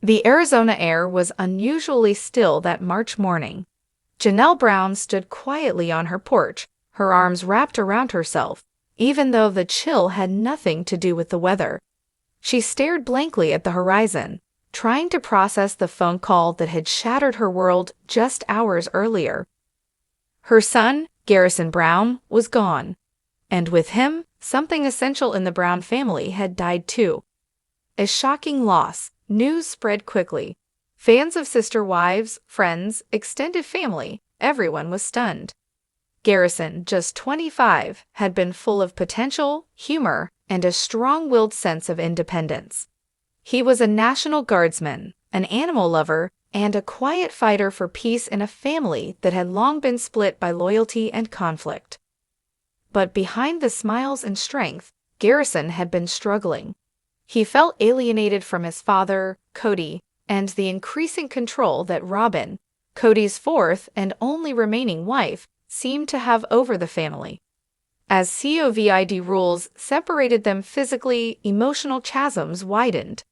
The Arizona air was unusually still that March morning. Janelle Brown stood quietly on her porch, her arms wrapped around herself, even though the chill had nothing to do with the weather. She stared blankly at the horizon, trying to process the phone call that had shattered her world just hours earlier. Her son, Garrison Brown, was gone, and with him, something essential in the Brown family had died too. A shocking loss. News spread quickly. Fans of sister wives, friends, extended family, everyone was stunned. Garrison, just 25, had been full of potential, humor, and a strong-willed sense of independence. He was a National Guardsman, an animal lover, and a quiet fighter for peace in a family that had long been split by loyalty and conflict. But behind the smiles and strength, Garrison had been struggling. He felt alienated from his father, Kody, and the increasing control that Robyn, Kody's fourth and only remaining wife, seemed to have over the family. As COVID rules separated them physically, emotional chasms widened.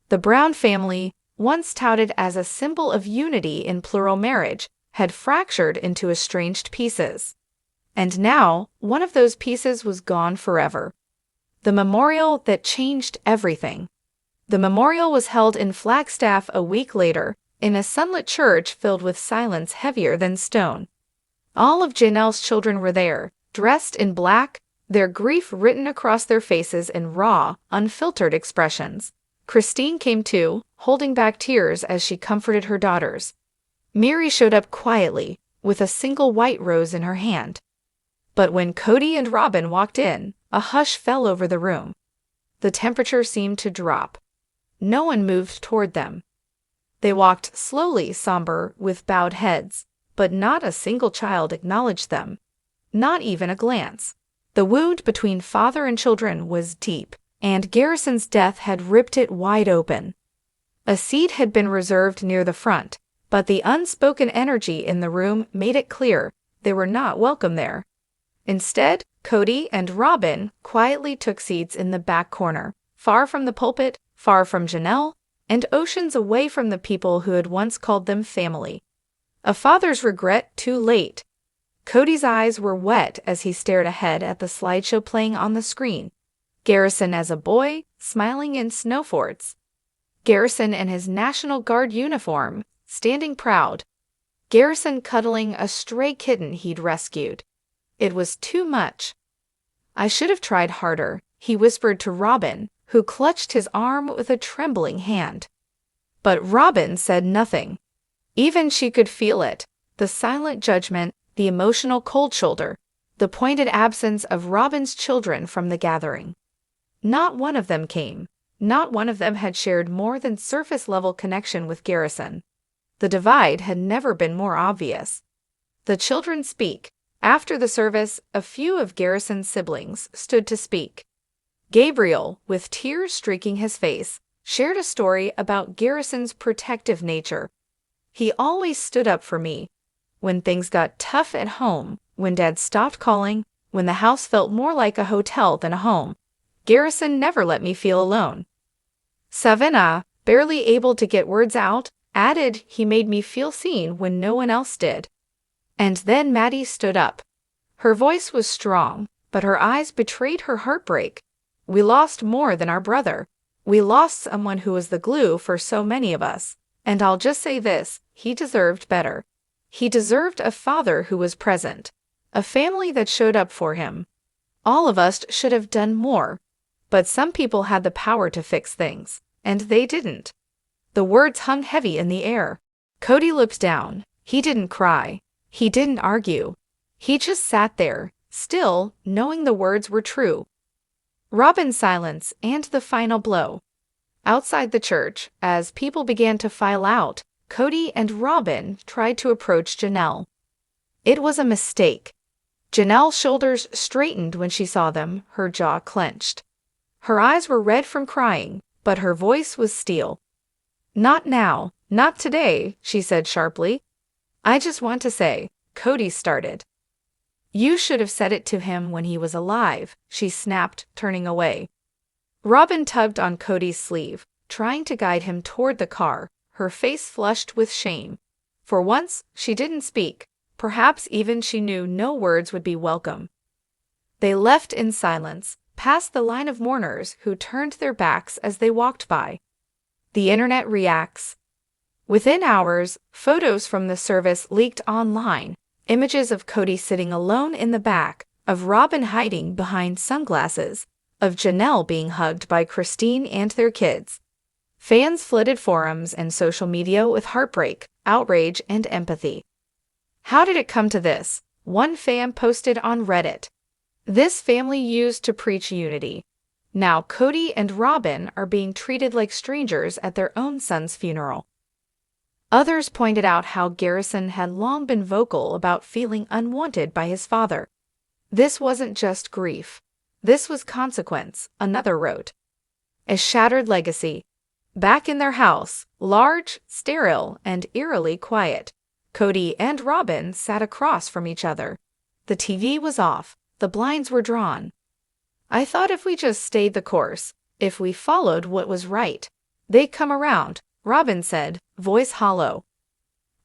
The Brown family, once touted as a symbol of unity in plural marriage, had fractured into estranged pieces. And now, one of those pieces was gone forever. The memorial that changed everything. The memorial was held in Flagstaff a week later, in a sunlit church filled with silence heavier than stone. All of Janelle's children were there, dressed in black, their grief written across their faces in raw, unfiltered expressions. Christine came too, holding back tears as she comforted her daughters. Mary showed up quietly, with a single white rose in her hand. But when Kody and Robyn walked in, a hush fell over the room. The temperature seemed to drop. No one moved toward them. They walked slowly, somber, with bowed heads, but not a single child acknowledged them. Not even a glance. The wound between father and children was deep, and Garrison's death had ripped it wide open. A seat had been reserved near the front, but the unspoken energy in the room made it clear they were not welcome there. Instead, Kody and Robyn quietly took seats in the back corner, far from the pulpit, far from Janelle, and oceans away from the people who had once called them family. A father's regret too late. Kody's eyes were wet as he stared ahead at the slideshow playing on the screen. Garrison as a boy, smiling in snow forts. Garrison in his National Guard uniform, standing proud. Garrison cuddling a stray kitten he'd rescued. It was too much. "I should have tried harder," he whispered to Robyn, who clutched his arm with a trembling hand. But Robyn said nothing. Even she could feel it, the silent judgment, the emotional cold shoulder, the pointed absence of Robyn's children from the gathering. Not one of them came. Not one of them had shared more than surface-level connection with Garrison. The divide had never been more obvious. The children speak. After the service, a few of Garrison's siblings stood to speak. Gabriel, with tears streaking his face, shared a story about Garrison's protective nature. "He always stood up for me. When things got tough at home, when Dad stopped calling, when the house felt more like a hotel than a home, Garrison never let me feel alone." Savannah, barely able to get words out, added, "He made me feel seen when no one else did." And then Maddie stood up. Her voice was strong, but her eyes betrayed her heartbreak. "We lost more than our brother. We lost someone who was the glue for so many of us. And I'll just say this, he deserved better. He deserved a father who was present, a family that showed up for him. All of us should have done more. But some people had the power to fix things, and they didn't." The words hung heavy in the air. Kody looked down. He didn't cry. He didn't argue. He just sat there, still, knowing the words were true. Robyn's silence and the final blow. Outside the church, as people began to file out, Kody and Robyn tried to approach Janelle. It was a mistake. Janelle's shoulders straightened when she saw them, her jaw clenched. Her eyes were red from crying, but her voice was steel. "Not now, not today," she said sharply. "I just want to say," Kody started. "You should have said it to him when he was alive," she snapped, turning away. Robyn tugged on Kody's sleeve. trying to guide him toward the car, her face flushed with shame. For once, she didn't speak. Perhaps even she knew no words would be welcome. They left in silence, past the line of mourners who turned their backs as they walked by. The internet reacts. Within hours, photos from the service leaked online, images of Kody sitting alone in the back, of Robyn hiding behind sunglasses, of Janelle being hugged by Christine and their kids. Fans flooded forums and social media with heartbreak, outrage, and empathy. How did it come to this? One fan posted on Reddit. This family used to preach unity. Now Kody and Robyn are being treated like strangers at their own son's funeral. Others pointed out how Garrison had long been vocal about feeling unwanted by his father. This wasn't just grief. This was consequence, another wrote. A shattered legacy. Back in their house, large, sterile, and eerily quiet, Kody and Robyn sat across from each other. The TV was off, the blinds were drawn. I thought if we just stayed the course, if we followed what was right, they'd come around, Robyn said, voice hollow.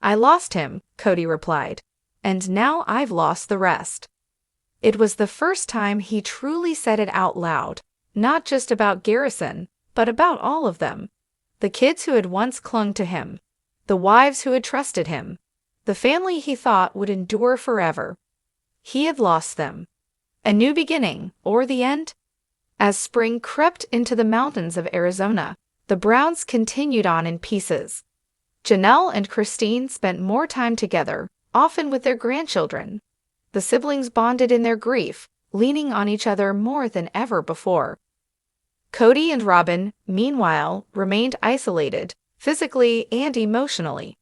I lost him, Kody replied, and now I've lost the rest. It was the first time he truly said it out loud, not just about Garrison, but about all of them. The kids who had once clung to him, the wives who had trusted him, the family he thought would endure forever. He had lost them. A new beginning, or the end? As spring crept into the mountains of Arizona, the Browns continued on in pieces. Janelle and Christine spent more time together, often with their grandchildren. The siblings bonded in their grief, leaning on each other more than ever before. Kody and Robyn, meanwhile, remained isolated, physically and emotionally.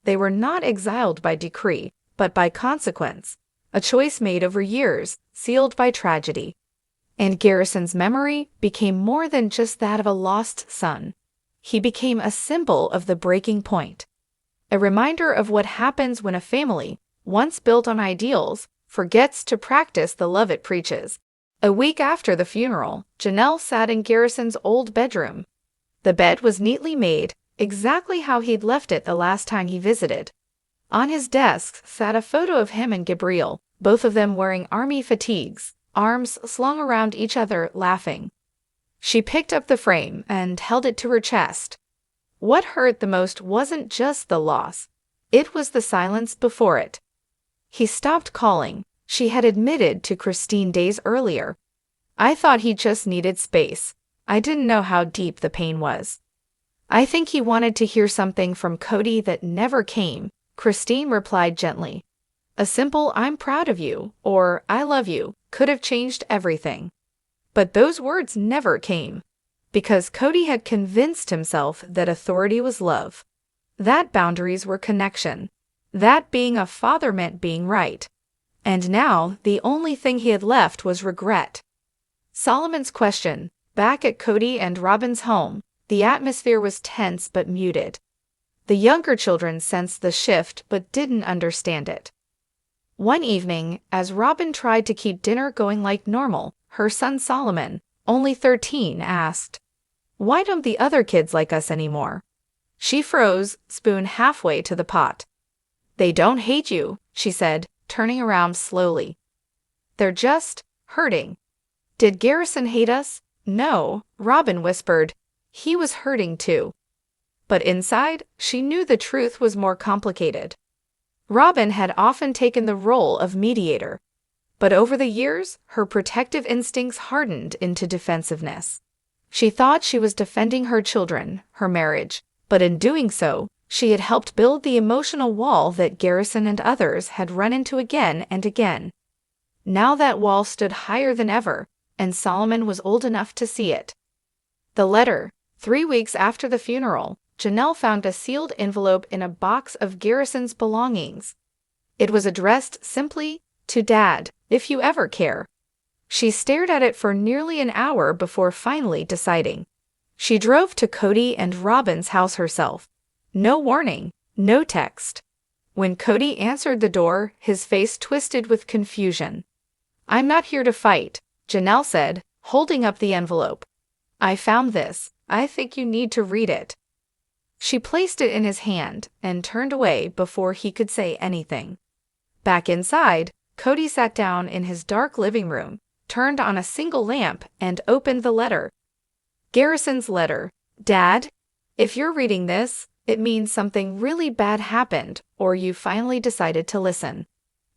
They were not exiled by decree, but by consequence, a choice made over years, sealed by tragedy. And Garrison's memory became more than just that of a lost son. He became a symbol of the breaking point, a reminder of what happens when a family, once built on ideals, forgets to practice the love it preaches. A week after the funeral, Janelle sat in Garrison's old bedroom. The bed was neatly made, exactly how he'd left it the last time he visited. On his desk sat a photo of him and Gabriel, both of them wearing army fatigues, arms slung around each other, laughing. She picked up the frame and held it to her chest. What hurt the most wasn't just the loss. It was the silence before it. He stopped calling. She had admitted to Christine days earlier. I thought he just needed space. I didn't know how deep the pain was. I think he wanted to hear something from Kody that never came, Christine replied gently. A simple "I'm proud of you" or "I love you" could have changed everything. But those words never came, because Kody had convinced himself that authority was love, that boundaries were connection, that being a father meant being right. And now the only thing he had left was regret. Solomon's question. Back at Kody and Robyn's home, the atmosphere was tense but muted. The younger children sensed the shift but didn't understand it. One evening, as Robyn tried to keep dinner going like normal, her son Solomon, only 13, asked, "Why don't the other kids like us anymore?" She froze, spoon halfway to the pot. "They don't hate you," she said, turning around slowly. "They're just hurting." "Did Garrison hate us?" "No," Robyn whispered. "He was hurting too." But inside, she knew the truth was more complicated. Robyn had often taken the role of mediator, but over the years, her protective instincts hardened into defensiveness. She thought she was defending her children, her marriage, but in doing so, she had helped build the emotional wall that Garrison and others had run into again and again. Now that wall stood higher than ever, and Solomon was old enough to see it. The letter. 3 weeks after the funeral, Janelle found a sealed envelope in a box of Garrison's belongings. It was addressed simply, "To Dad, if you ever care." She stared at it for nearly an hour before finally deciding. She drove to Kody and Robyn's house herself. No warning, no text. When Kody answered the door, his face twisted with confusion. "I'm not here to fight," Janelle said, holding up the envelope. "I found this. I think you need to read it." She placed it in his hand and turned away before he could say anything. Back inside, Kody sat down in his dark living room, turned on a single lamp, and opened the letter. Garrison's letter. "Dad, if you're reading this, it means something really bad happened or you finally decided to listen.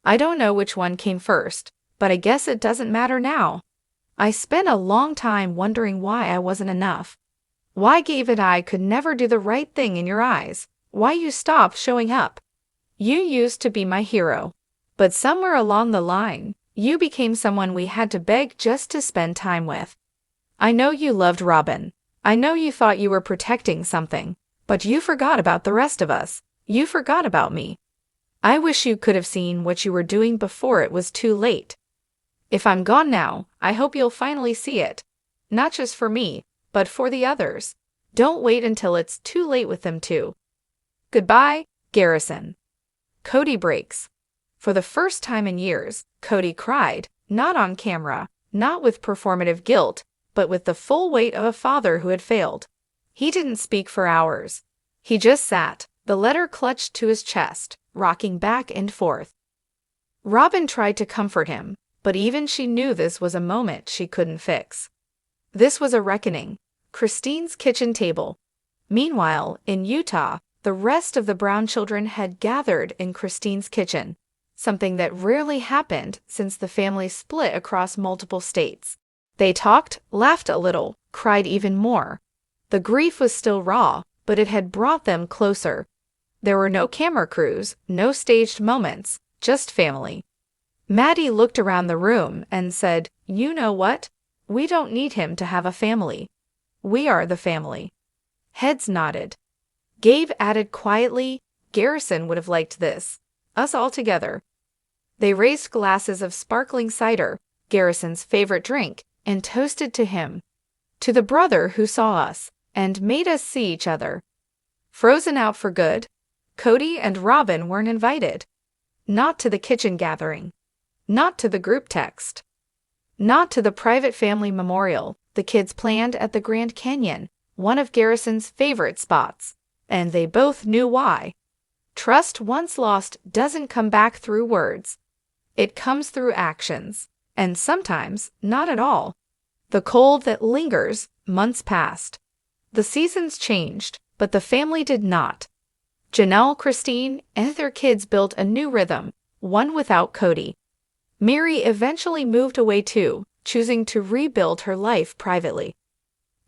I don't know which one came first, but I guess it doesn't matter now. I spent a long time wondering why I wasn't enough. Why Gabe and I could never do the right thing in your eyes, why you stopped showing up. You used to be my hero. But somewhere along the line, you became someone we had to beg just to spend time with. I know you loved Robyn. I know you thought you were protecting something, but you forgot about the rest of us. You forgot about me. I wish you could have seen what you were doing before it was too late. If I'm gone now, I hope you'll finally see it. Not just for me, but for the others. Don't wait until it's too late with them too. Goodbye, Garrison." Kody breaks. For the first time in years, Kody cried, not on camera, not with performative guilt, but with the full weight of a father who had failed. He didn't speak for hours. He just sat, the letter clutched to his chest, rocking back and forth. Robyn tried to comfort him, but even she knew this was a moment she couldn't fix. This was a reckoning. Christine's kitchen table. Meanwhile, in Utah, the rest of the Brown children had gathered in Christine's kitchen, something that rarely happened since the family split across multiple states. They talked, laughed a little, cried even more. The grief was still raw, but it had brought them closer. There were no camera crews, no staged moments, just family. Maddie looked around the room and said, "You know what? We don't need him to have a family. We are the family." Heads nodded. Gabe added quietly, "Garrison would have liked this. Us all together." They raised glasses of sparkling cider, Garrison's favorite drink, and toasted to him. To the brother who saw us and made us see each other. Frozen out for good, Kody and Robyn weren't invited. Not to the kitchen gathering. Not to the group text. Not to the private family memorial the kids planned at the Grand Canyon, one of Garrison's favorite spots. And they both knew why. Trust once lost doesn't come back through words. It comes through actions, and sometimes not at all. The cold that lingers, months passed. The seasons changed, but the family did not. Janelle, Christine, and their kids built a new rhythm, one without Kody. Mary eventually moved away too, choosing to rebuild her life privately.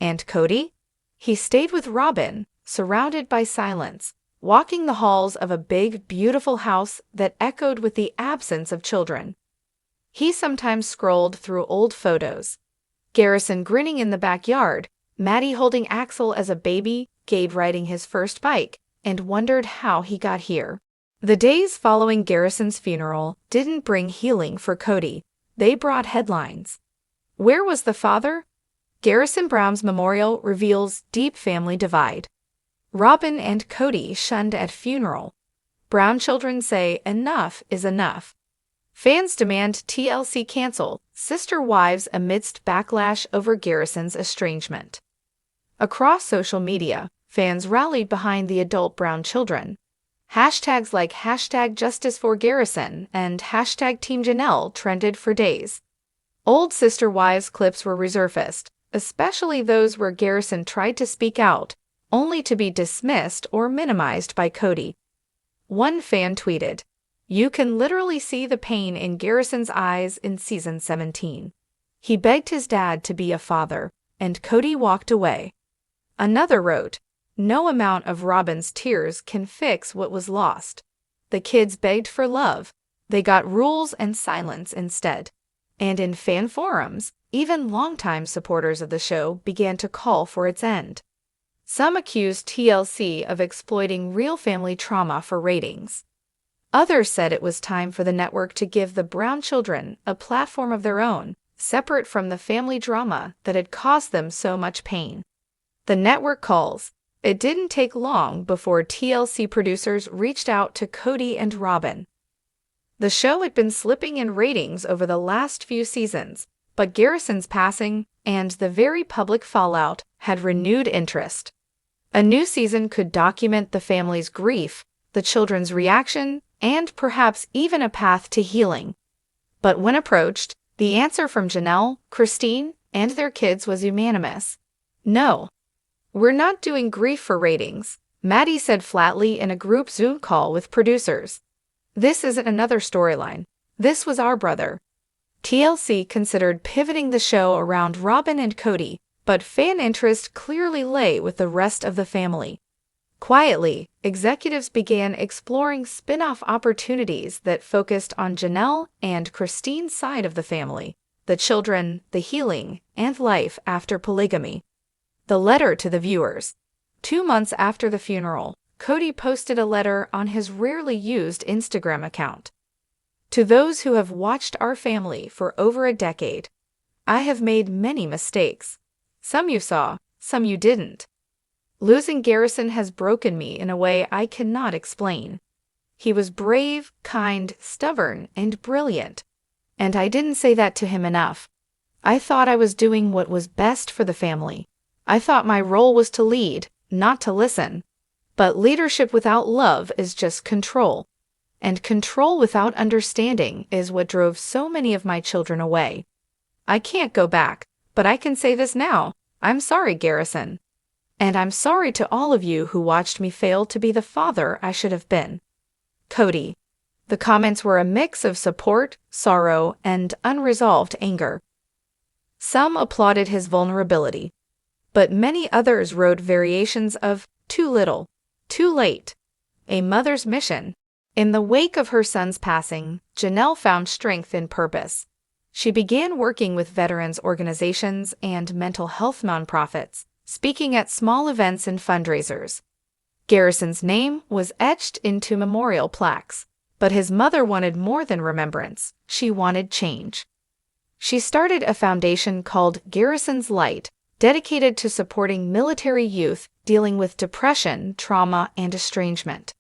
And Kody? He stayed with Robyn, surrounded by silence, walking the halls of a big, beautiful house that echoed with the absence of children. He sometimes scrolled through old photos. Garrison grinning in the backyard, Maddie holding Axel as a baby, Gabe riding his first bike, and wondered how he got here. The days following Garrison's funeral didn't bring healing for Kody. They brought headlines. Where was the father? Garrison Brown's memorial reveals deep family divide. Robyn and Kody shunned at funeral. Brown children say enough is enough. Fans demand TLC cancel, sister wives amidst backlash over Garrison's estrangement. Across social media, fans rallied behind the adult Brown children. Hashtags like #JusticeForGarrison and #TeamJanelle trended for days. Old sister wives clips were resurfaced, especially those where Garrison tried to speak out, only to be dismissed or minimized by Kody. One fan tweeted, "You can literally see the pain in Garrison's eyes in season 17. He begged his dad to be a father, and Kody walked away." Another wrote, "No amount of Robyn's tears can fix what was lost. The kids begged for love. They got rules and silence instead." And in fan forums, even longtime supporters of the show began to call for its end. Some accused TLC of exploiting real family trauma for ratings. Others said it was time for the network to give the Brown children a platform of their own, separate from the family drama that had caused them so much pain. The network calls. It didn't take long before TLC producers reached out to Kody and Robyn. The show had been slipping in ratings over the last few seasons, But Garrison's passing and the very public fallout had renewed interest. A new season could document the family's grief, the children's reaction, and perhaps even a path to healing. But when approached, the answer from Janelle, Christine, and their kids was unanimous. No. We're not doing grief for ratings, Maddie said flatly in a group Zoom call with producers. This isn't another storyline. This was our brother. TLC considered pivoting the show around Robyn and Kody, but fan interest clearly lay with the rest of the family. Quietly, executives began exploring spin-off opportunities that focused on Janelle and Christine's side of the family, the children, the healing, and life after polygamy. The letter to the viewers. 2 months after the funeral, Kody posted a letter on his rarely used Instagram account. To those who have watched our family for over a decade, I have made many mistakes. Some you saw, some you didn't. Losing Garrison has broken me in a way I cannot explain. He was brave, kind, stubborn, and brilliant. And I didn't say that to him enough. I thought I was doing what was best for the family. I thought my role was to lead, not to listen. But leadership without love is just control. And control without understanding is what drove so many of my children away. I can't go back, but I can say this now. I'm sorry, Garrison. And I'm sorry to all of you who watched me fail to be the father I should have been. Kody. The comments were a mix of support, sorrow, and unresolved anger. Some applauded his vulnerability, but many others wrote variations of too little, too late, a mother's mission. In the wake of her son's passing, Janelle found strength in purpose. She began working with veterans organizations and mental health nonprofits, speaking at small events and fundraisers. Garrison's name was etched into memorial plaques, but his mother wanted more than remembrance. She wanted change. She started a foundation called Garrison's Light, dedicated to supporting military youth dealing with depression, trauma, and estrangement.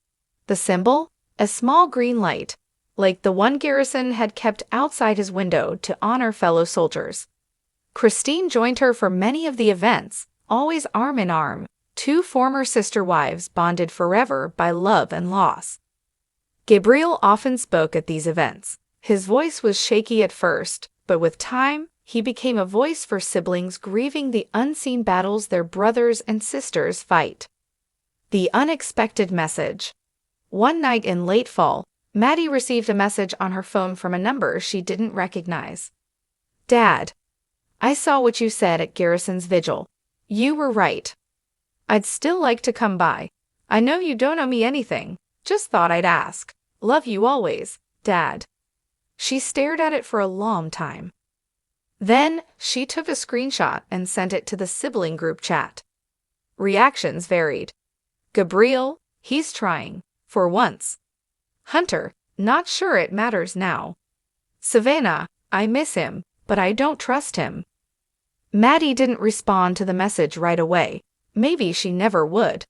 The symbol? A small green light, like the one Garrison had kept outside his window to honor fellow soldiers. Christine joined her for many of the events, always arm in arm, 2 former sister wives bonded forever by love and loss. Gabriel often spoke at these events. His voice was shaky at first, but with time, he became a voice for siblings grieving the unseen battles their brothers and sisters fight. The unexpected message. One night in late fall, Maddie received a message on her phone from a number she didn't recognize. Dad, I saw what you said at Garrison's vigil. You were right. I'd still like to come by. I know you don't owe me anything. Just thought I'd ask. Love you always, Dad. She stared at it for a long time. Then, she took a screenshot and sent it to the sibling group chat. Reactions varied. Gabriel, he's trying. For once. Hunter, not sure it matters now. Savannah, I miss him, but I don't trust him. Maddie didn't respond to the message right away. Maybe she never would.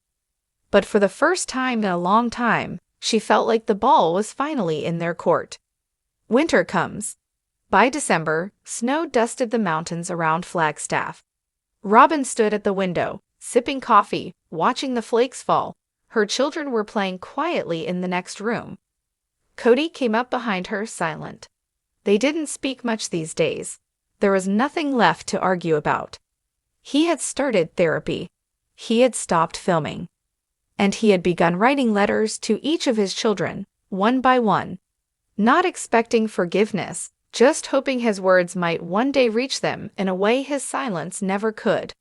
But for the first time in a long time, she felt like the ball was finally in their court. Winter comes. By December, snow dusted the mountains around Flagstaff. Robyn stood at the window, sipping coffee, watching the flakes fall. Her children were playing quietly in the next room. Kody came up behind her, silent. They didn't speak much these days. There was nothing left to argue about. He had started therapy. He had stopped filming. And he had begun writing letters to each of his children, one by one. Not expecting forgiveness, just hoping his words might one day reach them in a way his silence never could.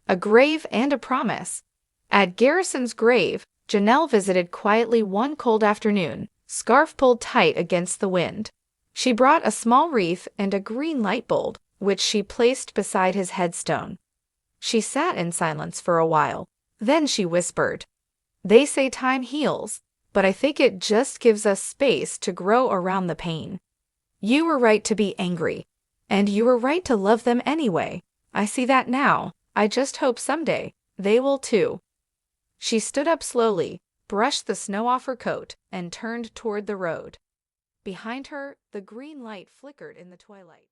A grave and a promise. At Garrison's grave, Janelle visited quietly one cold afternoon, scarf pulled tight against the wind. She brought a small wreath and a green light bulb, which she placed beside his headstone. She sat in silence for a while. Then she whispered, "They say time heals, but I think it just gives us space to grow around the pain. You were right to be angry, and you were right to love them anyway. I see that now. I just hope someday they will too." She stood up slowly, brushed the snow off her coat, and turned toward the road. Behind her, the green light flickered in the twilight.